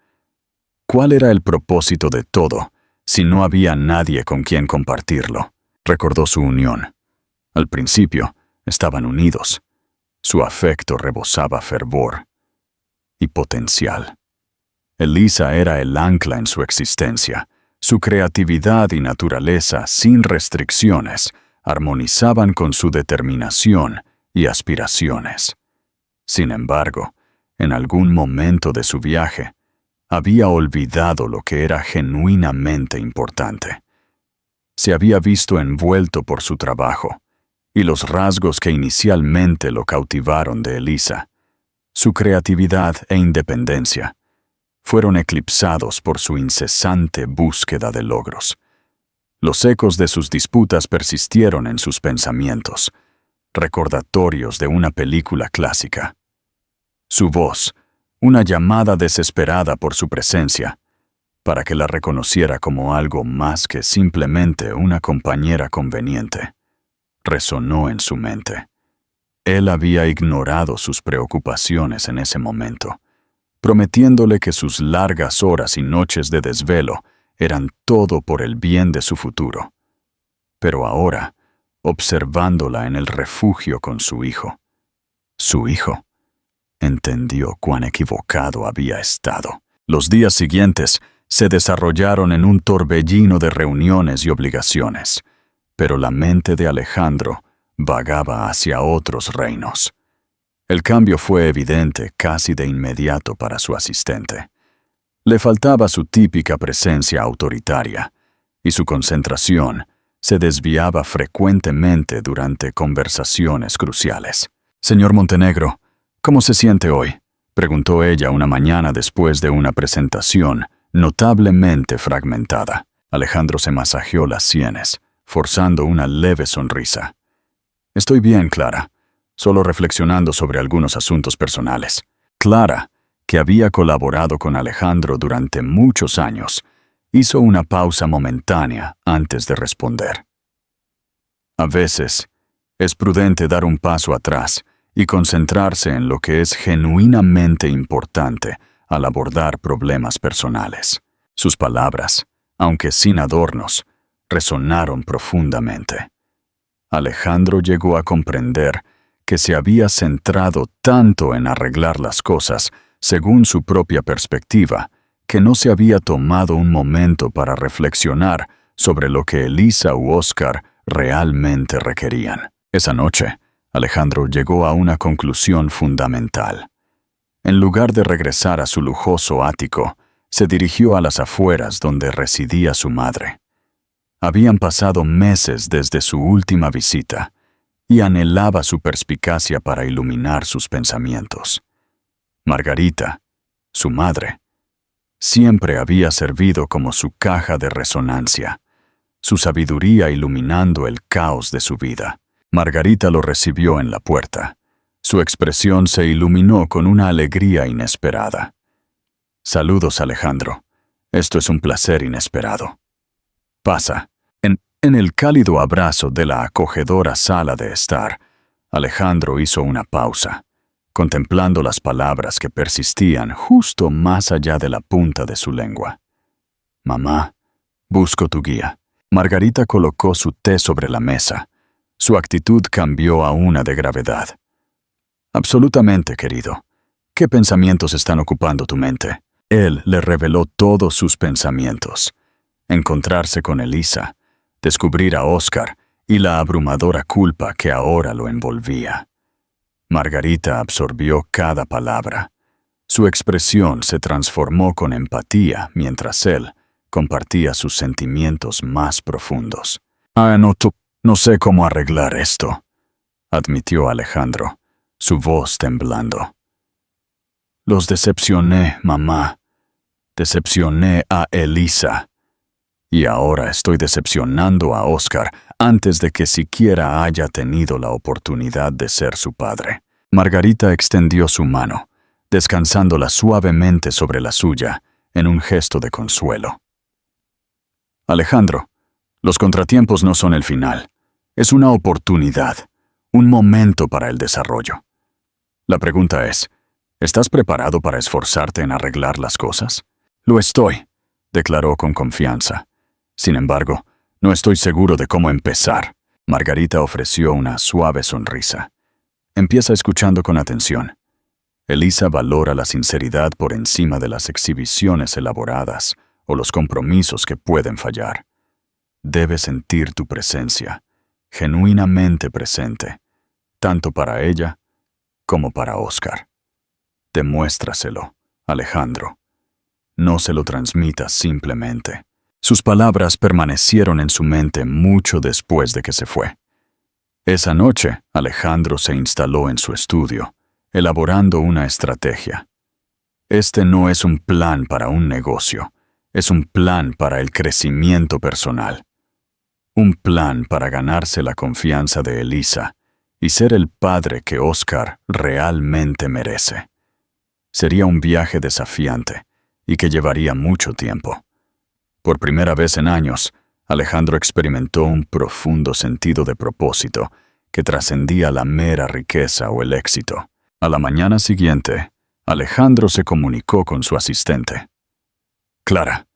¿Cuál era el propósito de todo si no había nadie con quien compartirlo? Recordó su unión. Al principio, estaban unidos. Su afecto rebosaba fervor y potencial. Elisa era el ancla en su existencia. Su creatividad y naturaleza, sin restricciones, armonizaban con su determinación y aspiraciones. Sin embargo, en algún momento de su viaje, había olvidado lo que era genuinamente importante. Se había visto envuelto por su trabajo y los rasgos que inicialmente lo cautivaron de Elisa, su creatividad e independencia, fueron eclipsados por su incesante búsqueda de logros. Los ecos de sus disputas persistieron en sus pensamientos, recordatorios de una película clásica. Su voz, una llamada desesperada por su presencia, para que la reconociera como algo más que simplemente una compañera conveniente, resonó en su mente. Él había ignorado sus preocupaciones en ese momento, prometiéndole que sus largas horas y noches de desvelo eran todo por el bien de su futuro. Pero ahora, observándola en el refugio con su hijo, entendió cuán equivocado había estado. Los días siguientes se desarrollaron en un torbellino de reuniones y obligaciones, pero la mente de Alejandro vagaba hacia otros reinos. El cambio fue evidente casi de inmediato para su asistente. Le faltaba su típica presencia autoritaria, y su concentración se desviaba frecuentemente durante conversaciones cruciales. «Señor Montenegro, ¿cómo se siente hoy?», preguntó ella una mañana después de una presentación notablemente fragmentada. Alejandro se masajeó las sienes, forzando una leve sonrisa. «Estoy bien, Clara, solo reflexionando sobre algunos asuntos personales». Clara, que había colaborado con Alejandro durante muchos años, hizo una pausa momentánea antes de responder. A veces, es prudente dar un paso atrás y concentrarse en lo que es genuinamente importante al abordar problemas personales. Sus palabras, aunque sin adornos, resonaron profundamente. Alejandro llegó a comprender que se había centrado tanto en arreglar las cosas según su propia perspectiva, que no se había tomado un momento para reflexionar sobre lo que Elisa u Oscar realmente requerían. Esa noche, Alejandro llegó a una conclusión fundamental. En lugar de regresar a su lujoso ático, se dirigió a las afueras donde residía su madre. Habían pasado meses desde su última visita, y anhelaba su perspicacia para iluminar sus pensamientos. Margarita, su madre, siempre había servido como su caja de resonancia, su sabiduría iluminando el caos de su vida. Margarita lo recibió en la puerta. Su expresión se iluminó con una alegría inesperada. «Saludos, Alejandro. Esto es un placer inesperado. Pasa». En el cálido abrazo de la acogedora sala de estar, Alejandro hizo una pausa, contemplando las palabras que persistían justo más allá de la punta de su lengua. «Mamá, busco tu guía». Margarita colocó su té sobre la mesa. Su actitud cambió a una de gravedad. «Absolutamente, querido. ¿Qué pensamientos están ocupando tu mente?». Él le reveló todos sus pensamientos. Encontrarse con Elisa, descubrir a Oscar y la abrumadora culpa que ahora lo envolvía. Margarita absorbió cada palabra. Su expresión se transformó con empatía mientras él compartía sus sentimientos más profundos. No sé cómo arreglar esto», admitió Alejandro, su voz temblando. «Los decepcioné, mamá. Decepcioné a Elisa. Y ahora estoy decepcionando a Oscar antes de que siquiera haya tenido la oportunidad de ser su padre». Margarita extendió su mano, descansándola suavemente sobre la suya, en un gesto de consuelo. «Alejandro, los contratiempos no son el final. Es una oportunidad, un momento para el desarrollo. La pregunta es, ¿estás preparado para esforzarte en arreglar las cosas?». «Lo estoy», declaró con confianza. «Sin embargo, no estoy seguro de cómo empezar». Margarita ofreció una suave sonrisa. «Empieza escuchando con atención. Elisa valora la sinceridad por encima de las exhibiciones elaboradas o los compromisos que pueden fallar. Debe sentir tu presencia, genuinamente presente, tanto para ella como para Oscar. Demuéstraselo, Alejandro. No se lo transmitas simplemente». Sus palabras permanecieron en su mente mucho después de que se fue. Esa noche, Alejandro se instaló en su estudio, elaborando una estrategia. Este no es un plan para un negocio, es un plan para el crecimiento personal. Un plan para ganarse la confianza de Elisa y ser el padre que Oscar realmente merece. Sería un viaje desafiante y que llevaría mucho tiempo. Por primera vez en años, Alejandro experimentó un profundo sentido de propósito que trascendía la mera riqueza o el éxito. A la mañana siguiente, Alejandro se comunicó con su asistente. «Clara,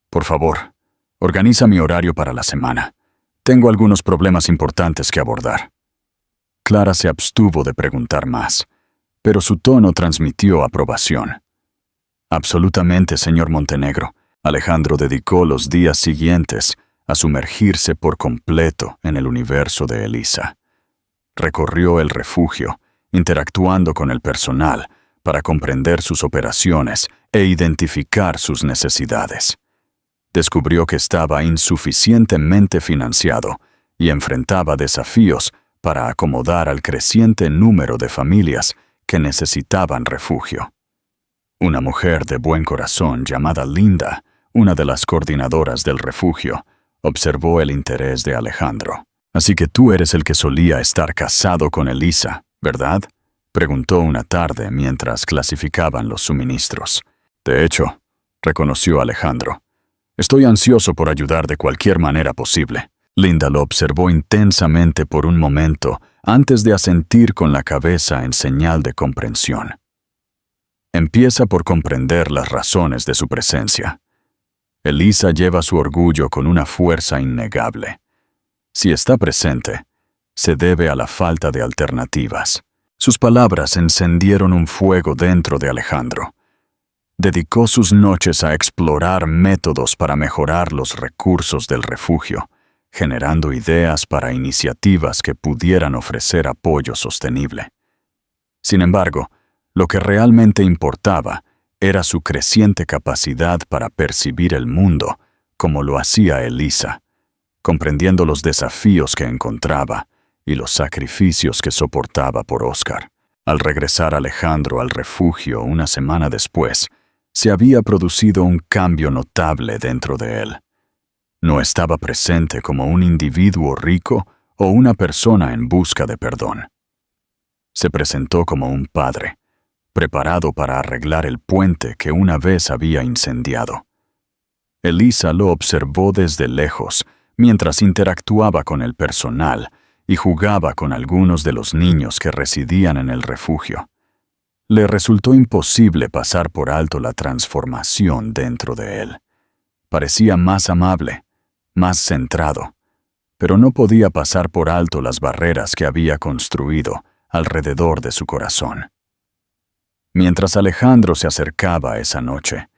por favor, organiza mi horario para la semana. Tengo algunos problemas importantes que abordar». Clara se abstuvo de preguntar más, pero su tono transmitió aprobación. «Absolutamente, señor Montenegro». Alejandro dedicó los días siguientes a sumergirse por completo en el universo de Elisa. Recorrió el refugio, interactuando con el personal para comprender sus operaciones e identificar sus necesidades. Descubrió que estaba insuficientemente financiado y enfrentaba desafíos para acomodar al creciente número de familias que necesitaban refugio. Una mujer de buen corazón llamada Linda, una de las coordinadoras del refugio, observó el interés de Alejandro. «Así que tú eres el que solía estar casado con Elisa, ¿verdad?», preguntó una tarde mientras clasificaban los suministros. «De hecho», reconoció Alejandro, «estoy ansioso por ayudar de cualquier manera posible». Linda lo observó intensamente por un momento antes de asentir con la cabeza en señal de comprensión. Empieza por comprender las razones de su presencia. Elisa lleva su orgullo con una fuerza innegable. Si está presente, se debe a la falta de alternativas. Sus palabras encendieron un fuego dentro de Alejandro. Dedicó sus noches a explorar métodos para mejorar los recursos del refugio, generando ideas para iniciativas que pudieran ofrecer apoyo sostenible. Sin embargo, lo que realmente importaba era su creciente capacidad para percibir el mundo como lo hacía Elisa, comprendiendo los desafíos que encontraba y los sacrificios que soportaba por Oscar. Al regresar Alejandro al refugio una semana después, se había producido un cambio notable dentro de él. No estaba presente como un individuo rico o una persona en busca de perdón. Se presentó como un padre, preparado para arreglar el puente que una vez había incendiado. Elisa lo observó desde lejos mientras interactuaba con el personal y jugaba con algunos de los niños que residían en el refugio. Le resultó imposible pasar por alto la transformación dentro de él. Parecía más amable, más centrado, pero no podía pasar por alto las barreras que había construido alrededor de su corazón. Mientras Alejandro se acercaba esa noche,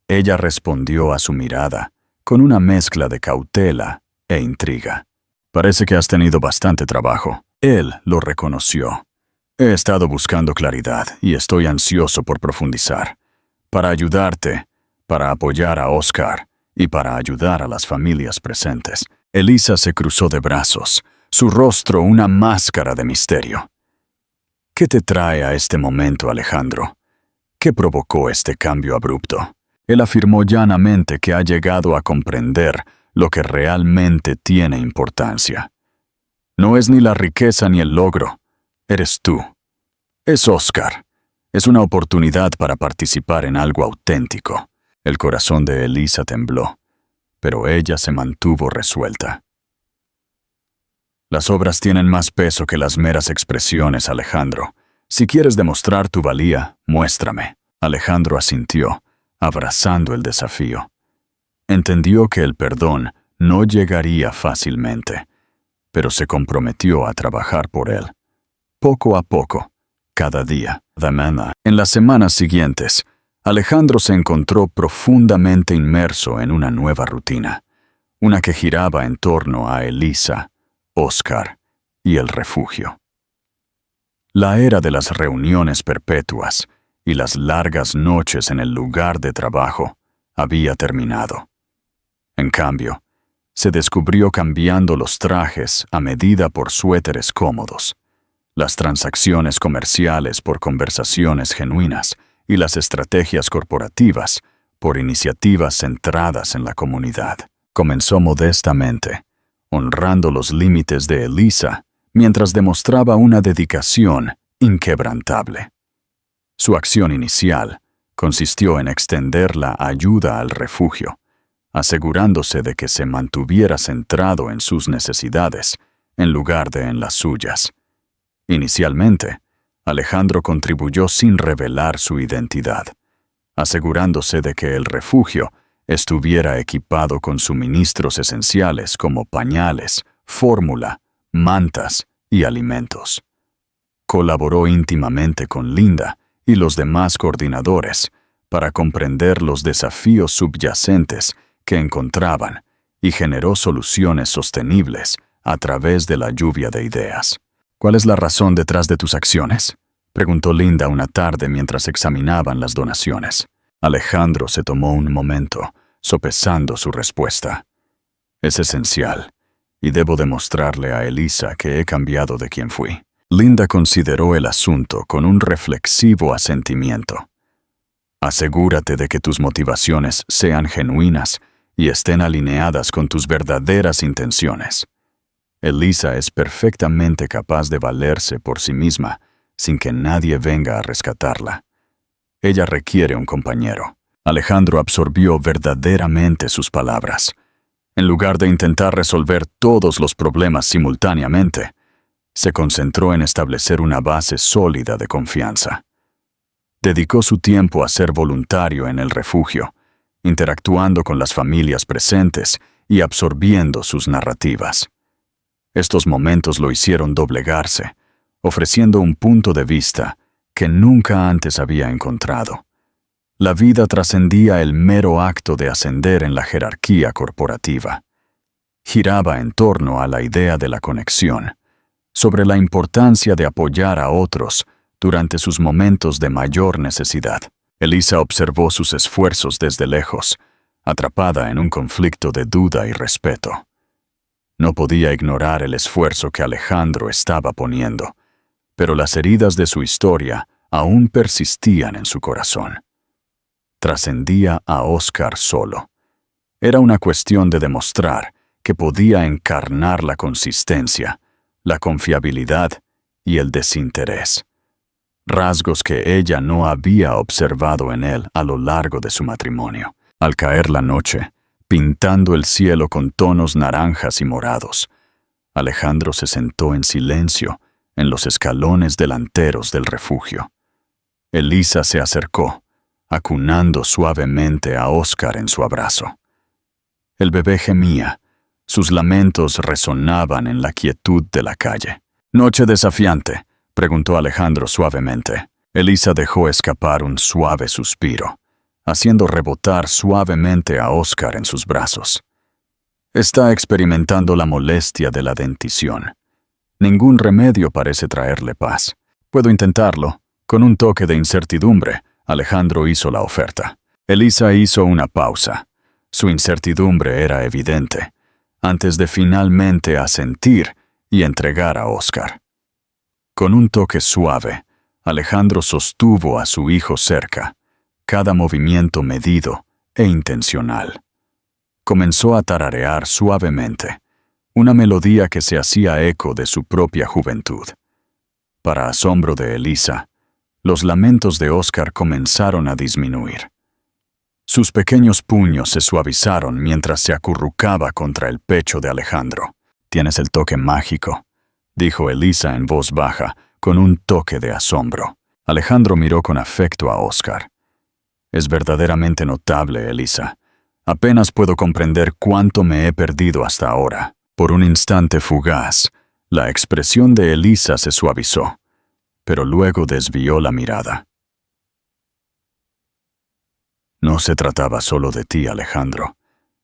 ella respondió a su mirada con una mezcla de cautela e intriga. «Parece que has tenido bastante trabajo». Él lo reconoció. «He estado buscando claridad y estoy ansioso por profundizar. Para ayudarte, para apoyar a Oscar y para ayudar a las familias presentes». Elisa se cruzó de brazos, su rostro una máscara de misterio. «¿Qué te trae a este momento, Alejandro? ¿Qué provocó este cambio abrupto?» Él afirmó llanamente que ha llegado a comprender lo que realmente tiene importancia. «No es ni la riqueza ni el logro, eres tú. Es Oscar. Es una oportunidad para participar en algo auténtico». El corazón de Elisa tembló, pero ella se mantuvo resuelta. «Las obras tienen más peso que las meras expresiones, Alejandro. Si quieres demostrar tu valía, muéstrame». Alejandro asintió, abrazando el desafío. Entendió que el perdón no llegaría fácilmente, pero se comprometió a trabajar por él. Poco a poco, cada día. En las semanas siguientes, Alejandro se encontró profundamente inmerso en una nueva rutina, una que giraba en torno a Elisa, Oscar y el refugio. La era de las reuniones perpetuas y las largas noches en el lugar de trabajo había terminado. En cambio, se descubrió cambiando los trajes a medida por suéteres cómodos, las transacciones comerciales por conversaciones genuinas y las estrategias corporativas por iniciativas centradas en la comunidad. Comenzó modestamente, honrando los límites de Elisa, mientras demostraba una dedicación inquebrantable. Su acción inicial consistió en extender la ayuda al refugio, asegurándose de que se mantuviera centrado en sus necesidades en lugar de en las suyas. Inicialmente, Alejandro contribuyó sin revelar su identidad, asegurándose de que el refugio estuviera equipado con suministros esenciales como pañales, fórmula, mantas y alimentos. Colaboró íntimamente con Linda y los demás coordinadores para comprender los desafíos subyacentes que encontraban y generó soluciones sostenibles a través de la lluvia de ideas. ¿Cuál es la razón detrás de tus acciones?, preguntó Linda una tarde mientras examinaban las donaciones. Alejandro se tomó un momento, sopesando su respuesta. Es esencial, y debo demostrarle a Elisa que he cambiado de quien fui. Linda consideró el asunto con un reflexivo asentimiento. Asegúrate de que tus motivaciones sean genuinas y estén alineadas con tus verdaderas intenciones. Elisa es perfectamente capaz de valerse por sí misma, sin que nadie venga a rescatarla. Ella requiere un compañero. Alejandro absorbió verdaderamente sus palabras. En lugar de intentar resolver todos los problemas simultáneamente, se concentró en establecer una base sólida de confianza. Dedicó su tiempo a ser voluntario en el refugio, interactuando con las familias presentes y absorbiendo sus narrativas. Estos momentos lo hicieron doblegarse, ofreciendo un punto de vista que nunca antes había encontrado. La vida trascendía el mero acto de ascender en la jerarquía corporativa. Giraba en torno a la idea de la conexión, sobre la importancia de apoyar a otros durante sus momentos de mayor necesidad. Elisa observó sus esfuerzos desde lejos, atrapada en un conflicto de duda y respeto. No podía ignorar el esfuerzo que Alejandro estaba poniendo, pero las heridas de su historia aún persistían en su corazón. Trascendía a Oscar solo. Era una cuestión de demostrar que podía encarnar la consistencia, la confiabilidad y el desinterés, rasgos que ella no había observado en él a lo largo de su matrimonio. Al caer la noche, pintando el cielo con tonos naranjas y morados, Alejandro se sentó en silencio en los escalones delanteros del refugio. Elisa se acercó, acunando suavemente a Oscar en su abrazo. El bebé gemía, sus lamentos resonaban en la quietud de la calle. «¿Noche desafiante?», preguntó Alejandro suavemente. Elisa dejó escapar un suave suspiro, haciendo rebotar suavemente a Oscar en sus brazos. Está experimentando la molestia de la dentición. Ningún remedio parece traerle paz. Puedo intentarlo. Con un toque de incertidumbre, Alejandro hizo la oferta. Elisa hizo una pausa. Su incertidumbre era evidente, antes de finalmente asentir y entregar a Oscar. Con un toque suave, Alejandro sostuvo a su hijo cerca, cada movimiento medido e intencional. Comenzó a tararear suavemente, una melodía que se hacía eco de su propia juventud. Para asombro de Elisa, los lamentos de Oscar comenzaron a disminuir. Sus pequeños puños se suavizaron mientras se acurrucaba contra el pecho de Alejandro. «Tienes el toque mágico», dijo Elisa en voz baja, con un toque de asombro. Alejandro miró con afecto a Oscar. «Es verdaderamente notable, Elisa. Apenas puedo comprender cuánto me he perdido hasta ahora». Por un instante fugaz, la expresión de Elisa se suavizó, pero luego desvió la mirada. «No se trataba solo de ti, Alejandro.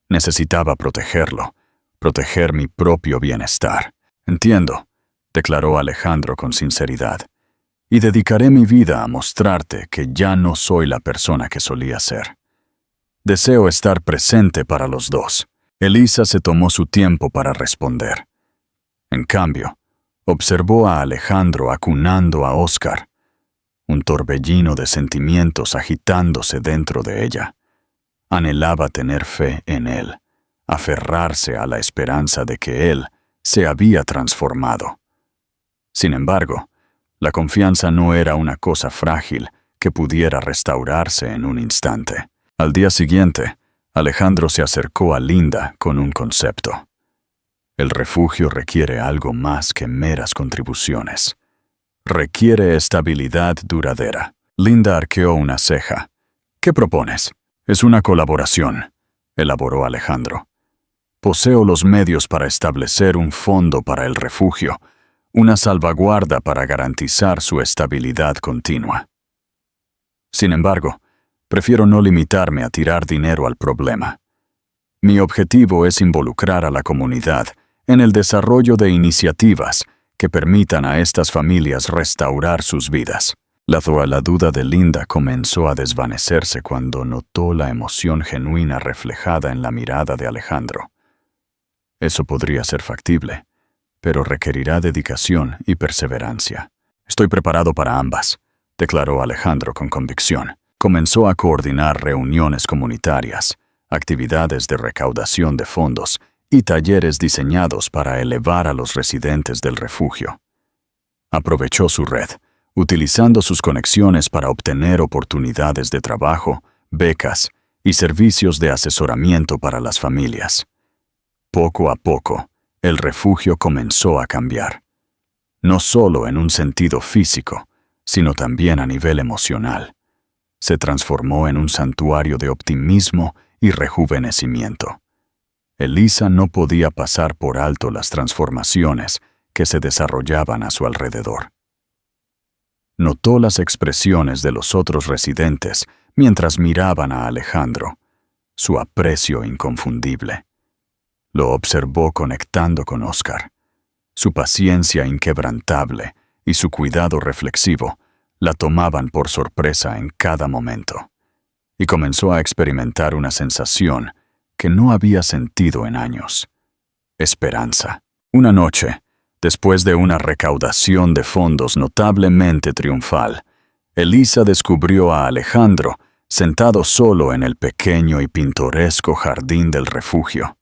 Necesitaba protegerlo, proteger mi propio bienestar». «Entiendo», declaró Alejandro con sinceridad, «y dedicaré mi vida a mostrarte que ya no soy la persona que solía ser. Deseo estar presente para los dos». Elisa se tomó su tiempo para responder. En cambio, observó a Alejandro acunando a Oscar, un torbellino de sentimientos agitándose dentro de ella. Anhelaba tener fe en él, aferrarse a la esperanza de que él se había transformado. Sin embargo, la confianza no era una cosa frágil que pudiera restaurarse en un instante. Al día siguiente, Alejandro se acercó a Linda con un concepto. El refugio requiere algo más que meras contribuciones. Requiere estabilidad duradera. Linda arqueó una ceja. ¿Qué propones? Es una colaboración, elaboró Alejandro. Poseo los medios para establecer un fondo para el refugio, una salvaguarda para garantizar su estabilidad continua. Sin embargo, prefiero no limitarme a tirar dinero al problema. Mi objetivo es involucrar a la comunidad en el desarrollo de iniciativas que permitan a estas familias restaurar sus vidas. La duda de Linda comenzó a desvanecerse cuando notó la emoción genuina reflejada en la mirada de Alejandro. Eso podría ser factible, pero requerirá dedicación y perseverancia. Estoy preparado para ambas, declaró Alejandro con convicción. Comenzó a coordinar reuniones comunitarias, actividades de recaudación de fondos y talleres diseñados para elevar a los residentes del refugio. Aprovechó su red, utilizando sus conexiones para obtener oportunidades de trabajo, becas y servicios de asesoramiento para las familias. Poco a poco, el refugio comenzó a cambiar. No solo en un sentido físico, sino también a nivel emocional. Se transformó en un santuario de optimismo y rejuvenecimiento. Elisa no podía pasar por alto las transformaciones que se desarrollaban a su alrededor. Notó las expresiones de los otros residentes mientras miraban a Alejandro, su aprecio inconfundible. Lo observó conectando con Oscar. Su paciencia inquebrantable y su cuidado reflexivo la tomaban por sorpresa en cada momento, y comenzó a experimentar una sensación que no había sentido en años: esperanza. Una noche, después de una recaudación de fondos notablemente triunfal, Elisa descubrió a Alejandro sentado solo en el pequeño y pintoresco jardín del refugio.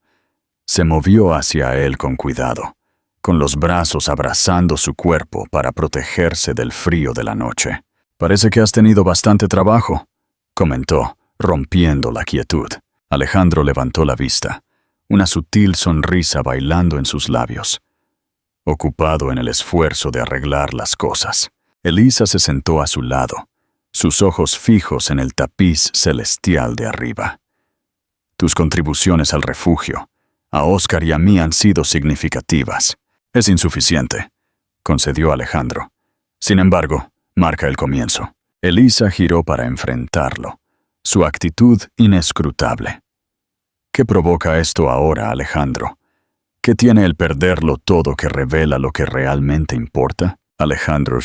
Se movió hacia él con cuidado, con los brazos abrazando su cuerpo para protegerse del frío de la noche. «Parece que has tenido bastante trabajo», comentó, rompiendo la quietud. Alejandro levantó la vista, una sutil sonrisa bailando en sus labios. Ocupado en el esfuerzo de arreglar las cosas, Elisa se sentó a su lado, sus ojos fijos en el tapiz celestial de arriba. «Tus contribuciones al refugio, a Oscar y a mí, han sido significativas. Es insuficiente», concedió Alejandro. «Sin embargo, marca el comienzo». Elisa giró para enfrentarlo, su actitud inescrutable. «¿Qué provoca esto ahora, Alejandro? ¿Qué tiene el perderlo todo que revela lo que realmente importa?» Alejandro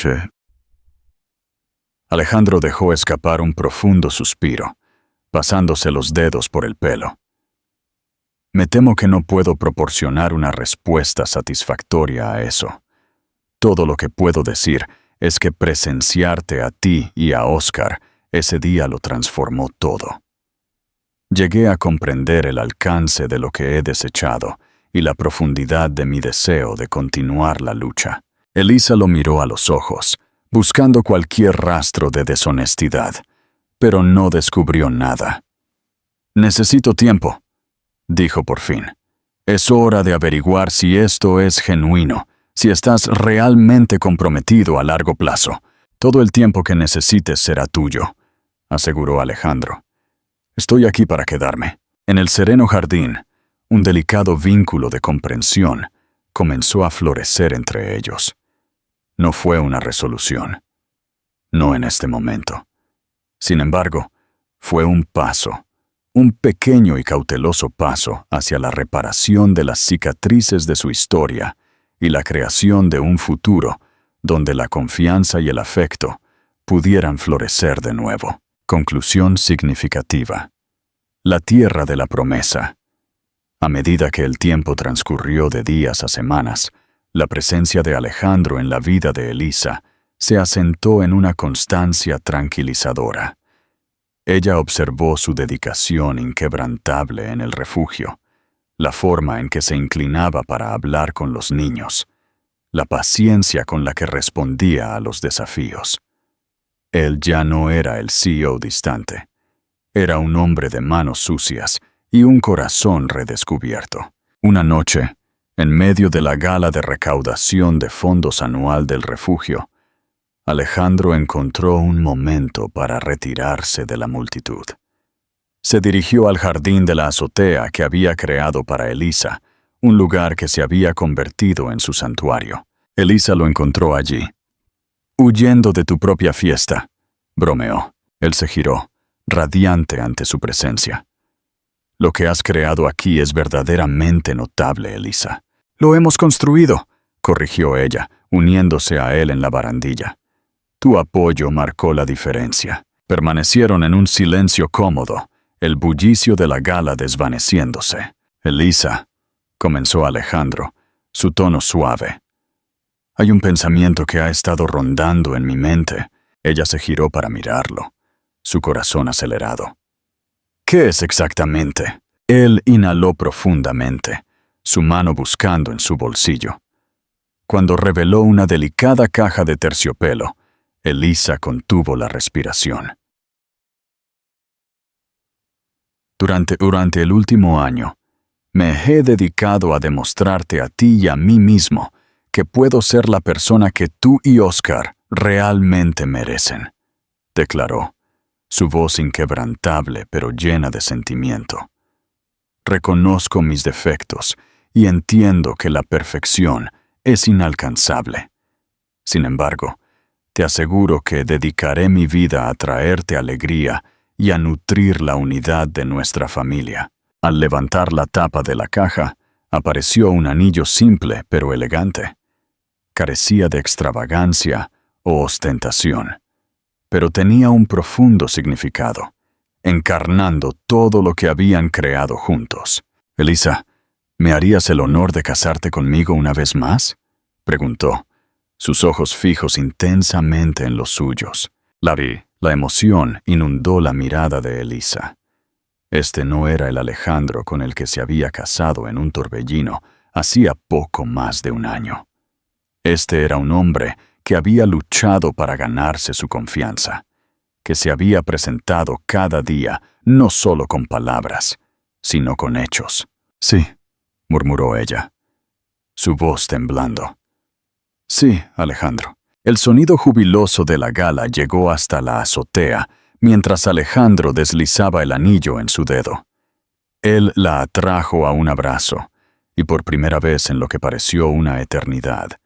dejó escapar un profundo suspiro, pasándose los dedos por el pelo. «Me temo que no puedo proporcionar una respuesta satisfactoria a eso. Todo lo que puedo decir es que presenciarte a ti y a Oscar ese día lo transformó todo. Llegué a comprender el alcance de lo que he desechado y la profundidad de mi deseo de continuar la lucha». Elisa lo miró a los ojos, buscando cualquier rastro de deshonestidad, pero no descubrió nada. «Necesito tiempo», dijo por fin. «Es hora de averiguar si esto es genuino, si estás realmente comprometido a largo plazo. Todo el tiempo que necesites será tuyo», aseguró Alejandro. «Estoy aquí para quedarme». En el sereno jardín, un delicado vínculo de comprensión comenzó a florecer entre ellos. No fue una resolución. No en este momento. Sin embargo, fue un paso, un pequeño y cauteloso paso hacia la reparación de las cicatrices de su historia y la creación de un futuro donde la confianza y el afecto pudieran florecer de nuevo. Conclusión significativa. La tierra de la promesa. A medida que el tiempo transcurrió de días a semanas, la presencia de Alejandro en la vida de Elisa se asentó en una constancia tranquilizadora. Ella observó su dedicación inquebrantable en el refugio, la forma en que se inclinaba para hablar con los niños, la paciencia con la que respondía a los desafíos. Él ya no era el CEO distante. Era un hombre de manos sucias y un corazón redescubierto. Una noche, en medio de la gala de recaudación de fondos anual del refugio, Alejandro encontró un momento para retirarse de la multitud. Se dirigió al jardín de la azotea que había creado para Elisa, un lugar que se había convertido en su santuario. Elisa lo encontró allí. «Huyendo de tu propia fiesta», bromeó. Él se giró, radiante ante su presencia. «Lo que has creado aquí es verdaderamente notable, Elisa». «Lo hemos construido», corrigió ella, uniéndose a él en la barandilla. Tu apoyo marcó la diferencia. Permanecieron en un silencio cómodo, el bullicio de la gala desvaneciéndose. «Elisa», comenzó Alejandro, su tono suave. «Hay un pensamiento que ha estado rondando en mi mente». Ella se giró para mirarlo, su corazón acelerado. «¿Qué es exactamente?» Él inhaló profundamente, su mano buscando en su bolsillo. Cuando reveló una delicada caja de terciopelo, Elisa contuvo la respiración. Durante el último año, me he dedicado a demostrarte a ti y a mí mismo que puedo ser la persona que tú y Oscar realmente merecen, declaró, su voz inquebrantable pero llena de sentimiento. Reconozco mis defectos y entiendo que la perfección es inalcanzable. Sin embargo, te aseguro que dedicaré mi vida a traerte alegría y a nutrir la unidad de nuestra familia. Al levantar la tapa de la caja, apareció un anillo simple pero elegante. Carecía de extravagancia o ostentación, pero tenía un profundo significado, encarnando todo lo que habían creado juntos. «Elisa, ¿me harías el honor de casarte conmigo una vez más?», preguntó, sus ojos fijos intensamente en los suyos. La emoción inundó la mirada de Elisa. Este no era el Alejandro con el que se había casado en un torbellino hacía poco más de un año. Este era un hombre que había luchado para ganarse su confianza, que se había presentado cada día no solo con palabras, sino con hechos. «Sí», murmuró ella, su voz temblando. «Sí, Alejandro». El sonido jubiloso de la gala llegó hasta la azotea, mientras Alejandro deslizaba el anillo en su dedo. Él la atrajo a un abrazo, y por primera vez en lo que pareció una eternidad,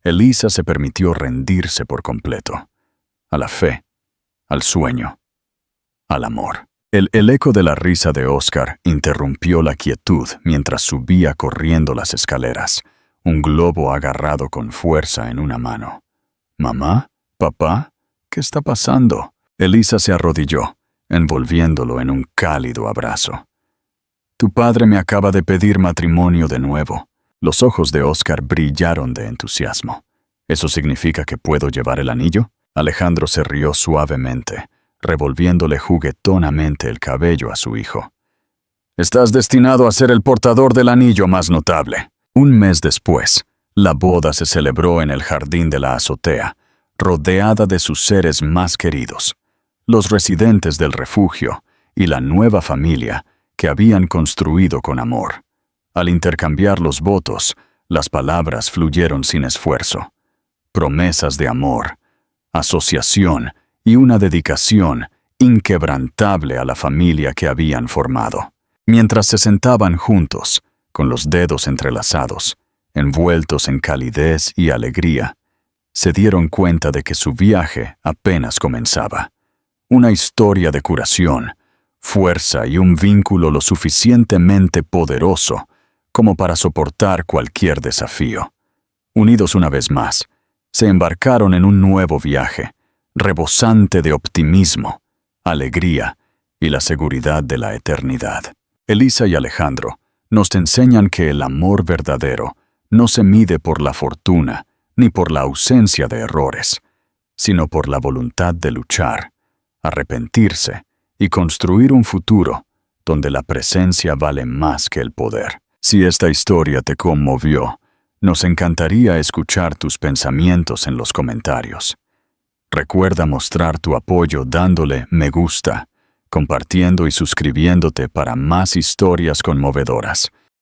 Elisa se permitió rendirse por completo, a la fe, al sueño, al amor. El eco de la risa de Oscar interrumpió la quietud mientras subía corriendo las escaleras, un globo agarrado con fuerza en una mano. «¿Mamá? ¿Papá? ¿Qué está pasando?». Elisa se arrodilló, envolviéndolo en un cálido abrazo. «Tu padre me acaba de pedir matrimonio de nuevo». Los ojos de Oscar brillaron de entusiasmo. «¿Eso significa que puedo llevar el anillo?». Alejandro se rió suavemente, revolviéndole juguetonamente el cabello a su hijo. «Estás destinado a ser el portador del anillo más notable». Un mes después, la boda se celebró en el jardín de la azotea, rodeada de sus seres más queridos, los residentes del refugio y la nueva familia que habían construido con amor. Al intercambiar los votos, las palabras fluyeron sin esfuerzo. Promesas de amor, asociación y una dedicación inquebrantable a la familia que habían formado. Mientras se sentaban juntos, con los dedos entrelazados, envueltos en calidez y alegría, se dieron cuenta de que su viaje apenas comenzaba. Una historia de curación, fuerza y un vínculo lo suficientemente poderoso como para soportar cualquier desafío. Unidos una vez más, se embarcaron en un nuevo viaje, rebosante de optimismo, alegría y la seguridad de la eternidad. Elisa y Alejandro nos enseñan que el amor verdadero no se mide por la fortuna ni por la ausencia de errores, sino por la voluntad de luchar, arrepentirse y construir un futuro donde la presencia vale más que el poder. Si esta historia te conmovió, nos encantaría escuchar tus pensamientos en los comentarios. Recuerda mostrar tu apoyo dándole me gusta, compartiendo y suscribiéndote para más historias conmovedoras.